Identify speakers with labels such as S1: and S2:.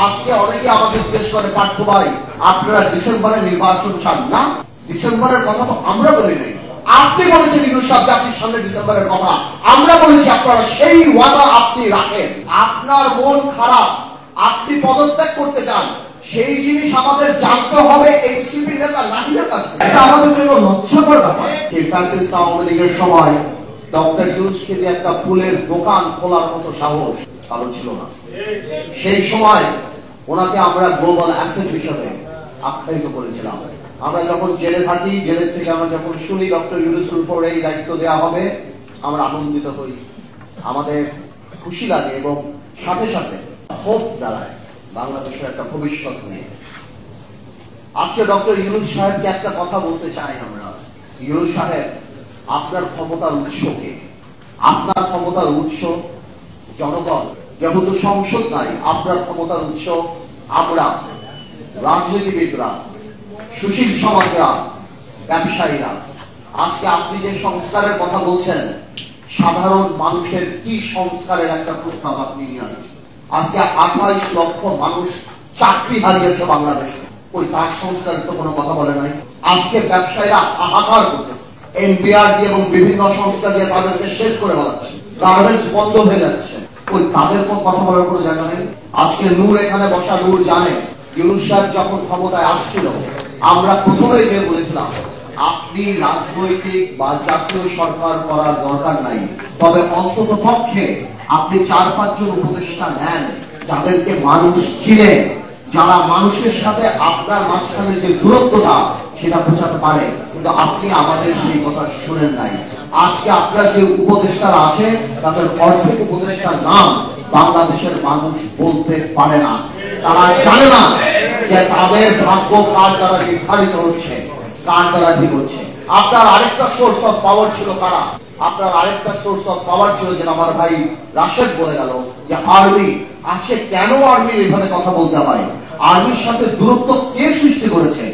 S1: আজকে অনেকে আমাকে জিজ্ঞেস করে পার্থ ভাই আপনারা ডিসেম্বরে নির্বাচন চান না? ডিসেম্বরের কথা তো আমরা বলি নাই, আপনি বলেছেন ইউনূস সাহেব জাতির সামনে ডিসেম্বরের কথা। আমরা বলেছি আপনারা সেই ওয়াদা আপনি রাখেন। আপনার মন খারাপ, আপনি পদত্যাগ করতে চান, সেই জিনিস আমাদের জানতে হবে এনসিপি নেতা নাহিদের কাছ থেকে। এটা আমাদের জন্য লজ্জাকর ব্যাপার। সেই ফ্যাসিস্ট আওয়ামী লীগের সময় ডক্টর ইউনূসকে দিয়ে একটা ফুলের দোকান খোলার মতো সাহস কারো ছিল না। সেই সময় ওনাকে আমরা গ্লোবাল অ্যাসেট হিসেবে আখ্যায়িত করেছিলাম। আমরা যখন জেলে থাকি, জেলের থেকে আমরা যখন শুনি ডক্টর ইউনূসের উপর এই দায়িত্ব দেওয়া হবে, আমরা আনন্দিত হই, আমাদের খুশি লাগে এবং সাথে সাথে হোপ দাঁড়ায় বাংলাদেশের একটা ভবিষ্যৎ নিয়ে। আজকে ডক্টর ইউনূস সাহেবকে একটা কথা বলতে চাই আমরা। ইউনূস সাহেব, আপনার ক্ষমতার উৎস কে? আপনার ক্ষমতার উৎস জনগণ। যেহেতু সংসদ নাই, আপনার ক্ষমতার উৎস আমরা, রাজনীতিবিদরা, সুশীল সমাজরা, ব্যবসায়ীরা। আজকে আপনি যে সংস্কারের কথা বলছেন, সাধারণ মানুষের কি সংস্কারের একটা প্রস্তাব আপনি নিয়ে আসছেন? আজকে 28 লক্ষ মানুষ চাকরি হারিয়েছে বাংলাদেশে, ওই তার সংস্কারের তো কোনো কথা বলে নাই। আজকে ব্যবসায়ীরা হাহাকার করতেছে, এনপিআর দিয়ে এবং বিভিন্ন সংস্থা দিয়ে তাদেরকে শেষ করে বলাচ্ছে, গার্মেন্টস বন্ধ হয়ে যাচ্ছে, ওই তাদের কোন কথা বলার কোনো জায়গা নেই। আজকে নূর এখানে বসা নূর জানে ইউনূস সাহেব যখন ক্ষমতায় আসছিল, আমরা প্রথমেই যে বলেছিলাম আপনি রাজনৈতিক বা জাতীয় সরকার করার দরকার নাই, তবে অন্তত পক্ষে আপনি 4-5 জন উপদেষ্টা নেন যাদেরকে মানুষ চিনে, যারা মানুষের সাথে আপনার মাঝখানে যে দূরত্বটা সেটা বোঝাতে পারে। কিন্তু আপনি আমাদের সেই কথা শুনেন নাই। আজকে আপনার যে উপদেষ্টারা আছে তাদের অর্ধেক উপদেষ্টার নাম বাংলাদেশের মানুষ বলতে পারে না। তারা জানে না যে তাদের ভাগ্য কার দ্বারা নির্ধারিত হচ্ছে, কার দ্বারা ঠিক হচ্ছে। আপনার আরেকটা সোর্স অফ পাওয়ার ছিল কারা? আপনার আরেকটা সোর্স অফ পাওয়ার ছিল, যেটা আমার ভাই রাশেদ বলে গেল, যে আর্মি আছে। কেন আর্মির এইভাবে কথা বলতে হয়? আর্মির সাথে দূরত্ব কে সৃষ্টি করেছে?